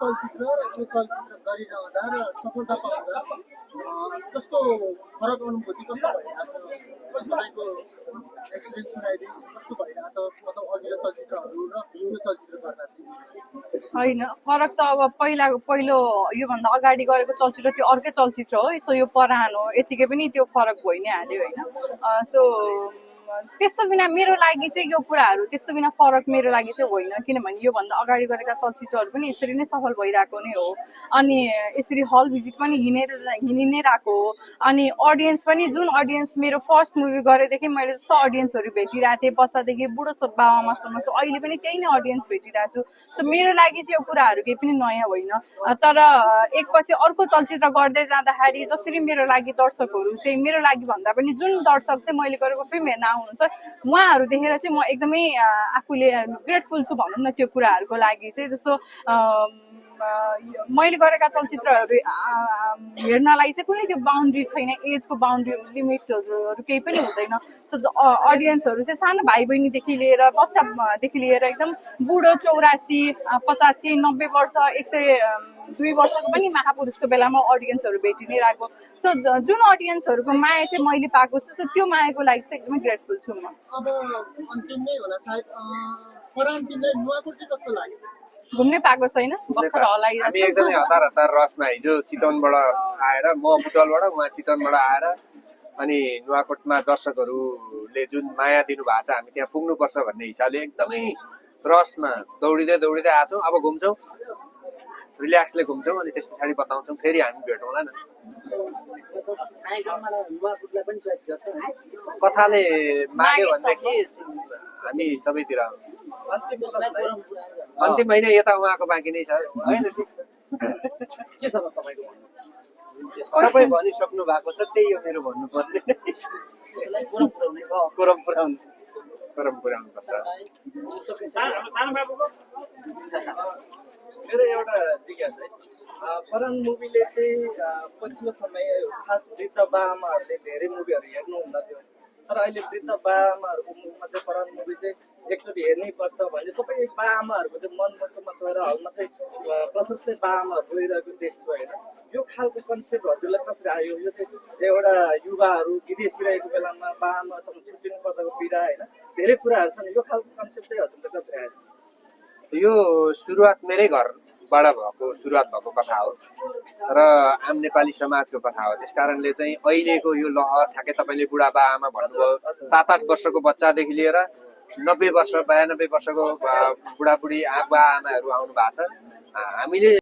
चलचित्र र यो चलचित्र गरिरहँदा र सफलता पाउँदा कस्तो फरक अनुभूति कस्तो भइरहेछ तपाईँको एक्सपिरियन्स सुनाइदिनुहोस् कस्तो भइरहेछ मतलब अघिल्लो चलचित्रहरू र यो चलचित्र गर्दा चाहिँ होइन फरक त अब पहिलो योभन्दा अगाडि गरेको चलचित्र त्यो अर्कै चलचित्र हो सो यो पुरानो यतिकै पनि त्यो फरक भइ नै हाल्यो होइन सो त्यस्तो बिना मेरो लागि चाहिँ यो कुराहरू त्यस्तो बिना फरक मेरो लागि चाहिँ होइन किनभने योभन्दा अगाडि गरेका चलचित्रहरू पनि यसरी नै सफल भइरहेको नै हो अनि यसरी हल भिजिट पनि हिँडि नै रहेको हो अनि अडियन्स पनि जुन अडियन्स मेरो फर्स्ट मुभी गरेदेखि मैले जस्तो अडियन्सहरू भेटिरहेको थिएँ बच्चादेखि बुढो बाबामासम्म सो अहिले पनि त्यही नै अडियन्स भेटिरहेको छु सो मेरो लागि चाहिँ यो कुराहरू केही पनि नयाँ होइन तर एकपछि अर्को चलचित्र गर्दै जाँदाखेरि जसरी मेरो लागि दर्शकहरू चाहिँ मेरो लागि भन्दा पनि जुन दर्शक चाहिँ मैले गरेको फिल्म हेर्न आउनुहुन्छ उहाँहरू देखेर चाहिँ म एकदमै आफूले ग्रेटफुल छु भनौँ न त्यो कुराहरूको लागि चाहिँ जस्तो मैले गरेका चलचित्रहरू हेर्नलाई चाहिँ कुनै त्यो बााउन्ड्री छैन एजको बााउन्ड्री लिमिटहरू केही पनि हुँदैन सो अडियन्सहरू चाहिँ सानो भाइ बहिनीदेखि लिएर बच्चादेखि लिएर एकदम बुढो 84, 85, 90 वर्ष 102 वर्षको पनि महापुरुषको बेलामा अडियन्सहरू भेटि नै रहेको सो जुन अडियन्सहरूको माया चाहिँ मैले पाएको छु सो त्यो मायाको लागि चाहिँ एकदमै ग्रेटफुल छु म अब अन्तिम नै होला सायद फराम तिमीलाई नुवाकोट चाहिँ कस्तो लाग्यो घुम्नै पाएको छैन भर्खर हलाइरहेको हामी एकदमै हतार रसमा हिजो चितवनबाट आएर म बुटवलबाट उहाँ चितवनबाट आएर अनि नुवाकोटमा दर्शकहरूले जुन माया दिनु भएको छ हामी त्यहाँ पुग्नुपर्छ भन्ने हिसाबले एकदमै रसमा दौडिँदै आएको छौँ अब घुम्छौँ रिल्याक्सले घुम्छौँ अनि त्यस पछाडि बताउँछौँ फेरि हामी भेटौँला न कथाले माग्यो भनेदेखि हामी सबैतिर अन्तिम होइन यता उहाँको बाँकी नै छ होइन के छ तपाईँको सबै भनिसक्नु भएको छ त्यही हो मेरो भन्नुपर्ने कोरम पुर्याउनु पर्छ मेरो एउटा जिज्ञासा है फरन मुभीले चाहिँ पछिल्लो समय खास वृद्ध बाआमाहरूले धेरै मुभीहरू हेर्नुहुन्न थियो तर अहिले वृद्ध बाआमाहरूको मुखमा चाहिँ फरन मुभी चाहिँ एकचोटि हेर्नै पर्छ भने सबै बाआमाहरूको चाहिँ मनमुटुमा छोएर हलमा चाहिँ प्रशस्तै बाआमाहरू गइरहेको देख्छु होइन यो खालको कन्सेप्ट हजुरलाई कसरी आयो यो चाहिँ एउटा युवाहरू विदेशी रहेको बेलामा बाआमासँग छुट्टिनु पर्दाको पीडा होइन धेरै कुराहरू छन् यो खालको कन्सेप्ट चाहिँ हजुरलाई कसरी आयो यो सुरुवात मेरै घरबाट सुरुवात भएको कथा हो र आम नेपाली समाजको कथा हो त्यस कारणले चाहिँ अहिलेको यो लहर ठ्याक्कै तपाईँले बुढाबा आमा भन्नुभयो 7-8 वर्षको बच्चादेखि लिएर 90 वर्ष 92 वर्षको बुढाबुढी आमा आमाहरू आउनु भएको छ हामीले